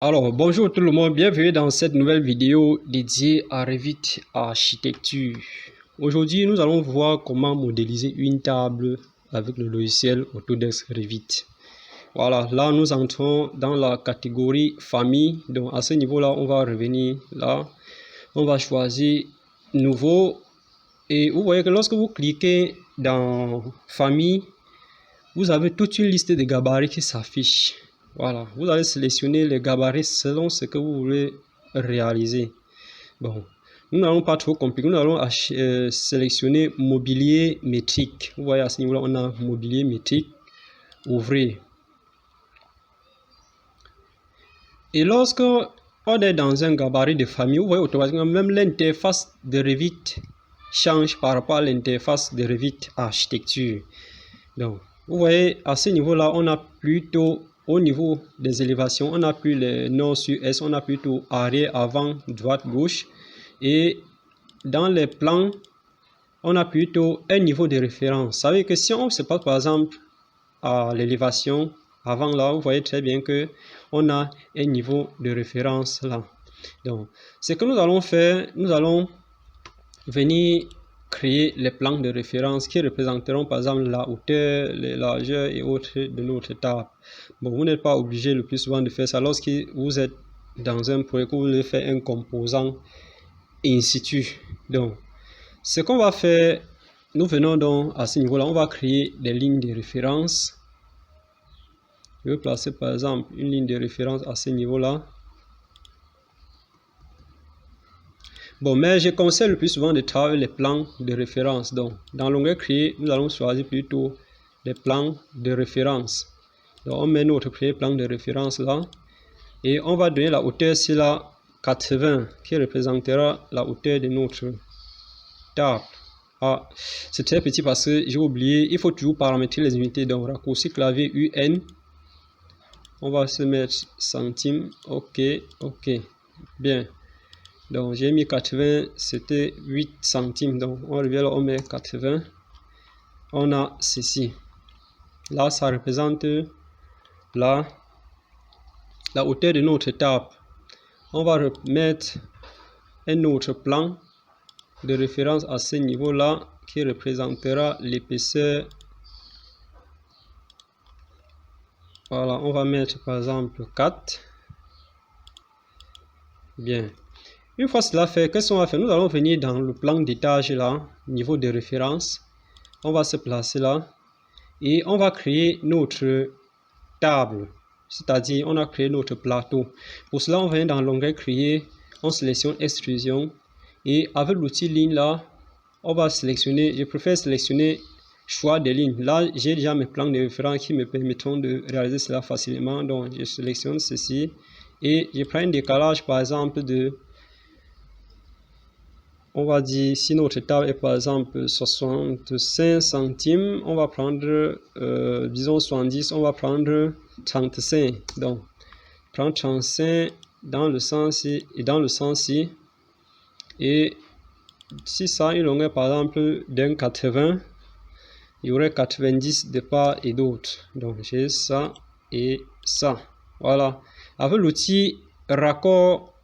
Alors, bonjour tout le monde, bienvenue dans cette nouvelle vidéo dédiée à Revit Architecture. Aujourd'hui, nous allons voir comment modéliser une table avec le logiciel Autodesk Revit. Voilà, là nous entrons dans la catégorie famille. Donc à ce niveau-là, on va revenir là. On va choisir nouveau. Et vous voyez que lorsque vous cliquez dans famille, vous avez toute une liste de gabarits qui s'affiche. Voilà, vous allez sélectionner les gabarits selon ce que vous voulez réaliser. Bon, nous n'allons pas trop compliquer, nous allons sélectionner mobilier métrique. Vous voyez à ce niveau-là, on a mobilier métrique, ouvrir. Et lorsque on est dans un gabarit de famille, vous voyez automatiquement même l'interface de Revit change par rapport à l'interface de Revit Architecture. Donc, vous voyez à ce niveau-là, on a plutôt au niveau des élévations, on n'a plus les nord sur est, on a plutôt arrière, avant, droite, gauche. Et dans les plans, on a plutôt un niveau de référence. Ça veut dire que si on se passe par exemple à l'élévation, avant là, vous voyez très bien que on a un niveau de référence là. Donc, ce que nous allons faire, nous allons venir créer les plans de référence qui représenteront par exemple la hauteur, les largeurs et autres de notre table. Bon, vous n'êtes pas obligé le plus souvent de faire ça lorsque vous êtes dans un projet, que vous voulez faire un composant in situ. Donc, ce qu'on va faire, nous venons donc à ce niveau-là, on va créer des lignes de référence. Je vais placer par exemple une ligne de référence à ce niveau-là. Bon, mais je conseille le plus souvent de travailler les plans de référence. Donc, dans l'onglet créer, nous allons choisir plutôt les plans de référence. Donc, on met notre premier plan de référence là. Et on va donner la hauteur sur la 80 qui représentera la hauteur de notre table. Ah, c'est très petit parce que j'ai oublié, il faut toujours paramétrer les unités. Donc, raccourci clavier UN. On va se mettre centimes. Ok, ok. Bien. Donc, j'ai mis 80, c'était 8 centimes. Donc, on revient là, on met 80. On a ceci. Là, ça représente la hauteur de notre table. On va remettre un autre plan de référence à ce niveau-là qui représentera l'épaisseur. Voilà, on va mettre par exemple 4. Bien. Une fois cela fait, qu'est-ce qu'on va faire? Nous allons venir dans le plan d'étage là, niveau de référence. On va se placer là et on va créer notre table. C'est-à-dire, on a créé notre plateau. Pour cela, on vient dans l'onglet créer, on sélectionne extrusion et avec l'outil ligne là, on va sélectionner, je préfère sélectionner choix des lignes. Là, j'ai déjà mes plans de référence qui me permettront de réaliser cela facilement. Donc, je sélectionne ceci et je prends un décalage par exemple de, on va dire, si notre table est par exemple 65 centimes, on va prendre, disons 70, on va prendre 35. Donc, prendre 35 dans le sens-ci et dans le sens-ci. Et si ça a une longueur par exemple d'un 80, il y aurait 90 de part et d'autre. Donc, j'ai ça et ça. Voilà. Avec l'outil raccord,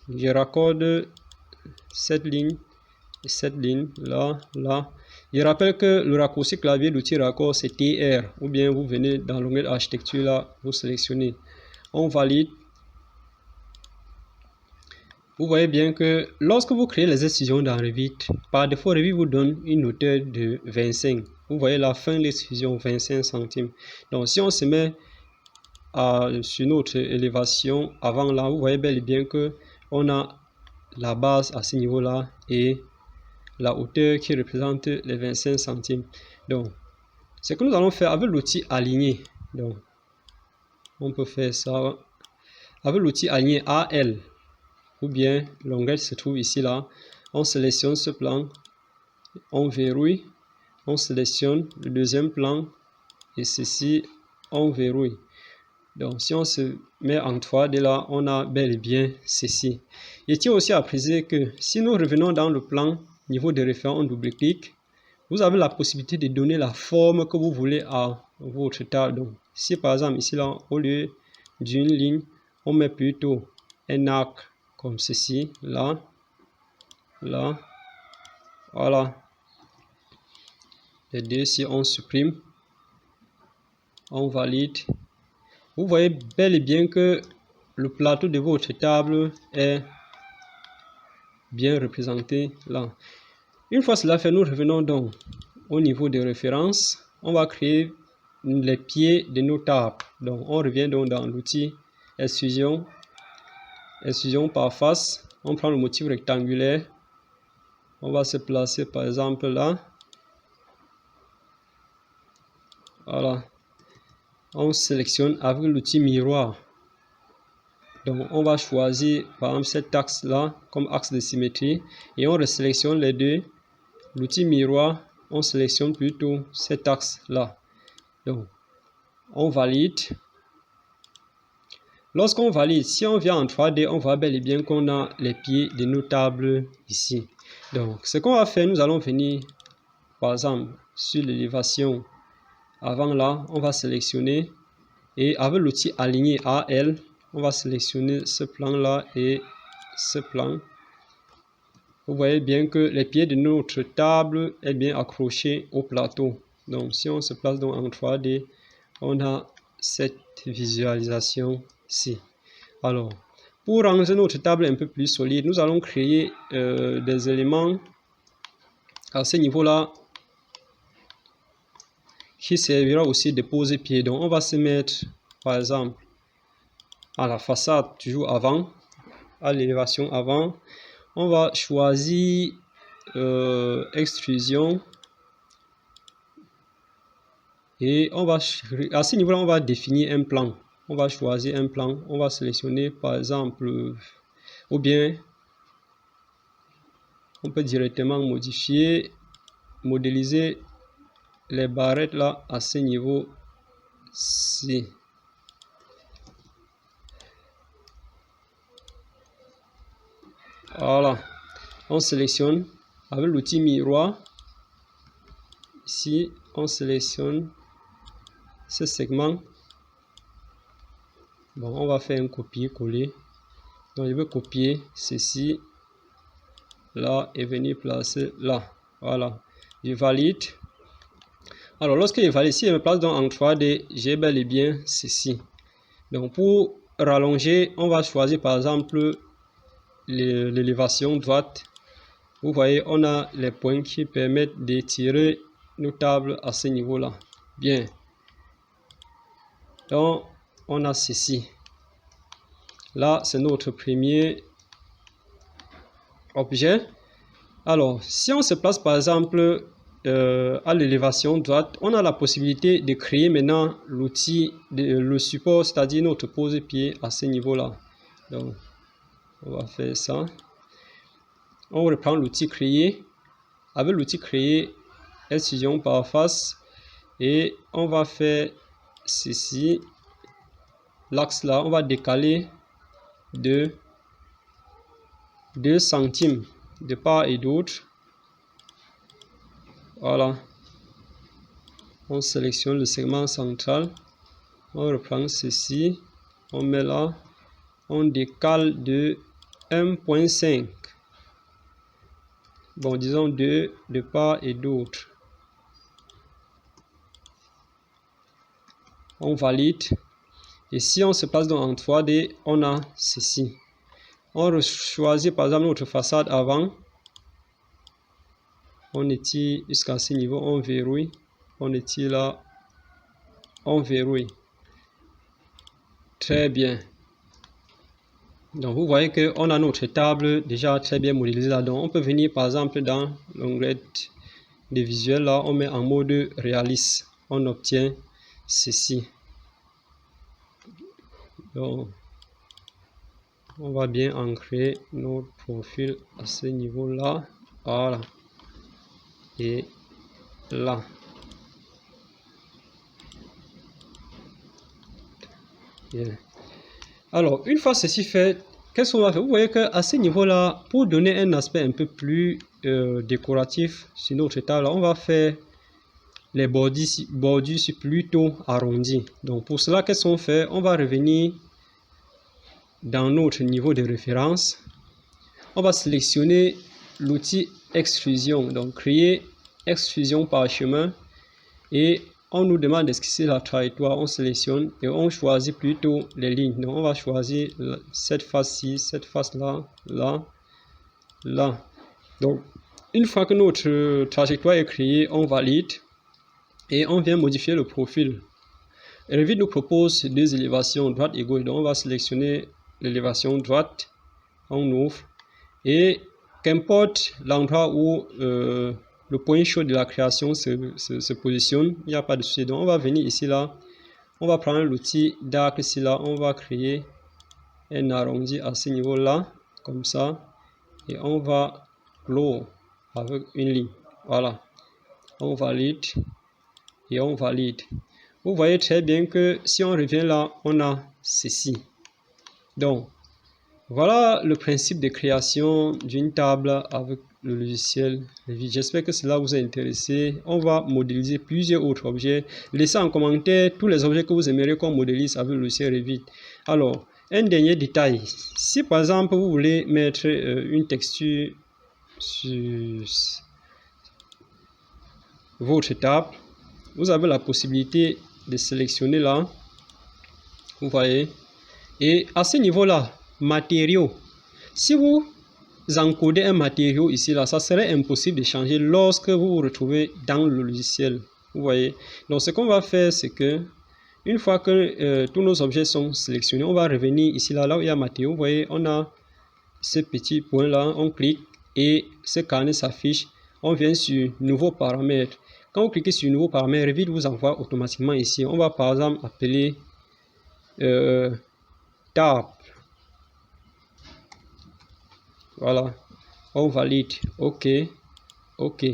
je raccorde cette ligne et cette ligne là, là. Je rappelle que le raccourci clavier d'outil raccord c'est TR, ou bien vous venez dans l'onglet architecture là, vous sélectionnez, on valide. Vous voyez bien que lorsque vous créez les extrusions dans Revit, par défaut Revit vous donne une hauteur de 25. Vous voyez la fin de l'extrusion 25 centimes. Donc si on se met sur notre élévation avant là, vous voyez bel et bien que on a la base à ce niveau là et la hauteur qui représente les 25 centimes. Donc ce que nous allons faire avec l'outil aligner, donc on peut faire ça avec l'outil aligner AL, ou bien l'onglet se trouve ici là, on sélectionne ce plan, on verrouille, on sélectionne le deuxième plan et ceci on verrouille. Donc, si on se met en 3D là, on a bel et bien ceci. Il tient aussi à préciser que si nous revenons dans le plan niveau de référence, on double-clique, vous avez la possibilité de donner la forme que vous voulez à votre table. Donc, si par exemple ici là, au lieu d'une ligne, on met plutôt un arc comme ceci, là, là, voilà. Les deux ici, on supprime, on valide. Vous voyez bel et bien que le plateau de votre table est bien représenté là. Une fois cela fait, nous revenons donc au niveau des références. On va créer les pieds de nos tables. Donc, on revient donc dans l'outil extrusion, extrusion par face. On prend le motif rectangulaire. On va se placer par exemple là. Voilà. On sélectionne avec l'outil miroir. Donc, on va choisir par exemple cet axe là comme axe de symétrie et on resélectionne les deux. L'outil miroir, on sélectionne plutôt cet axe là. Donc, on valide. Lorsqu'on valide, si on vient en 3D, on voit bel et bien qu'on a les pieds de nos tables ici. Donc, ce qu'on va faire, nous allons venir, par exemple, sur l'élévation avant là, on va sélectionner et avec l'outil aligner AL, on va sélectionner ce plan là et ce plan. Vous voyez bien que les pieds de notre table est bien accroché au plateau. Donc, si on se place donc en 3D, on a cette visualisation-ci. Alors, pour rendre notre table un peu plus solide, nous allons créer des éléments à ce niveau-là qui servira aussi de poser pied. Donc, on va se mettre, par exemple, à la façade, toujours avant, à l'élévation avant. On va choisir extrusion et on va à ce niveau-là, on va définir un plan. On va choisir un plan. On va sélectionner par exemple, ou bien on peut directement modifier, modéliser les barrettes là à ce niveau-ci. Voilà, on sélectionne avec l'outil miroir. Ici, on sélectionne ce segment. Bon, on va faire un copier-coller. Donc, je veux copier ceci là et venir placer là. Voilà, je valide. Alors, lorsque je valide, si je me place donc en 3D, j'ai bel et bien ceci. Donc, pour rallonger, on va choisir par exemple l'élévation droite. Vous voyez, on a les points qui permettent d'étirer nos tables à ce niveau-là. Bien. Donc, on a ceci. Là, c'est notre premier objet. Alors, si on se place par exemple à l'élévation droite, on a la possibilité de créer maintenant l'outil, le support, c'est-à-dire notre pose-pied à ce niveau-là. Donc, on va faire ça. On reprend l'outil créer. Avec l'outil créer, extrusion par face. Et on va faire ceci. L'axe là, on va décaler de 2 centimes de part et d'autre. Voilà. On sélectionne le segment central. On reprend ceci. On met là. On décale de 1,5. Bon, disons 2 de part et d'autre. On valide. Et si on se place donc en 3D, on a ceci. On choisit par exemple notre façade avant. On étire jusqu'à ce niveau, on verrouille. On étire là, on verrouille. Très bien. Donc vous voyez qu'on a notre table déjà très bien modélisée là. Donc on peut venir par exemple dans l'onglet de visuel là, on met en mode réaliste. On obtient ceci. Donc on va bien ancrer notre profil à ce niveau là. Voilà. Et là. Bien. Alors, une fois ceci fait, qu'est-ce qu'on va faire? Vous voyez qu'à ce niveau-là, pour donner un aspect un peu plus décoratif sur notre table, on va faire les bordures plutôt arrondies. Donc pour cela, qu'est-ce qu'on fait? On va revenir dans notre niveau de référence. On va sélectionner l'outil extrusion. Donc créer extrusion parchemin et on nous demande d'esquisser la trajectoire. On sélectionne et on choisit plutôt les lignes. Donc on va choisir cette face-ci, cette face-là, là, là. Donc une fois que notre trajectoire est créée, on valide et on vient modifier le profil. Revit nous propose deux élévations, droite et gauche. Donc on va sélectionner l'élévation droite, on ouvre et qu'importe l'endroit où le point chaud de la création se positionne, il n'y a pas de souci. Donc on va venir ici là, on va prendre l'outil d'arc ici là, on va créer un arrondi à ce niveau là, comme ça, et on va clore avec une ligne. Voilà, on valide et on valide. Vous voyez très bien que si on revient là, on a ceci. Donc voilà le principe de création d'une table avec le logiciel Revit. J'espère que cela vous a intéressé. On va modéliser plusieurs autres objets. Laissez en commentaire tous les objets que vous aimeriez qu'on modélise avec le logiciel Revit. Alors, un dernier détail. Si par exemple vous voulez mettre une texture sur votre table, vous avez la possibilité de sélectionner là. Vous voyez. Et à ce niveau-là, matériaux. Si vous encodez un matériau ici, là, ça serait impossible de changer lorsque vous vous retrouvez dans le logiciel. Vous voyez. Donc, ce qu'on va faire, c'est que une fois que tous nos objets sont sélectionnés, on va revenir ici, là où il y a matériaux. Vous voyez, on a ce petit point-là, on clique et ce carnet s'affiche. On vient sur nouveau paramètre. Quand vous cliquez sur nouveau paramètre, Revit vous envoie automatiquement ici. On va par exemple appeler table. Voilà, on valide, ok, ok.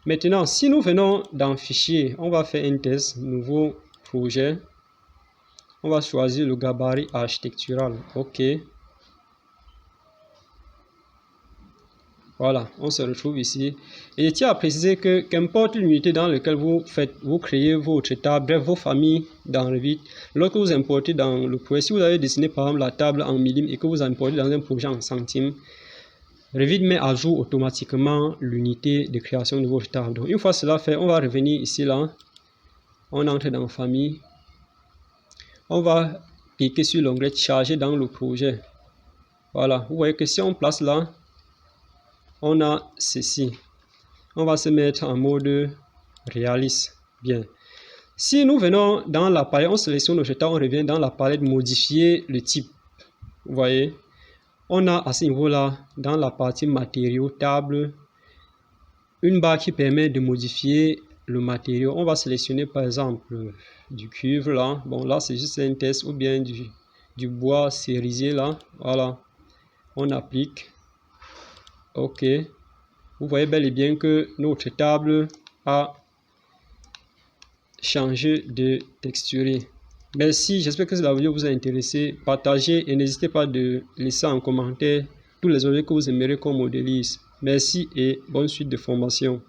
Maintenant, si nous venons dans fichier, on va faire un test, nouveau projet. On va choisir le gabarit architectural, ok. Voilà, on se retrouve ici. Et je tiens à préciser que qu'importe l'unité dans laquelle vous créez votre table, bref, vos familles dans Revit, lorsque vous importez dans le projet, si vous avez dessiné par exemple la table en millimètres et que vous importez dans un projet en centimes, Revit met à jour automatiquement l'unité de création de votre table. Donc, une fois cela fait, on va revenir ici là. On entre dans famille. On va cliquer sur l'onglet charger dans le projet. Voilà, vous voyez que si on place là, on a ceci. On va se mettre en mode réaliste. Bien. Si nous venons dans la palette, on sélectionne notre table, on revient dans la palette modifier le type. Vous voyez. On a à ce niveau-là, dans la partie matériaux, table, une barre qui permet de modifier le matériau. On va sélectionner par exemple du cuivre là. Bon, là c'est juste un test, ou bien du bois cerisier là. Voilà. On applique. Ok. Vous voyez bel et bien que notre table a changé de texture. Merci, j'espère que la vidéo vous a intéressé. Partagez et n'hésitez pas de laisser en commentaire tous les objets que vous aimeriez qu'on modélise. Merci et bonne suite de formation.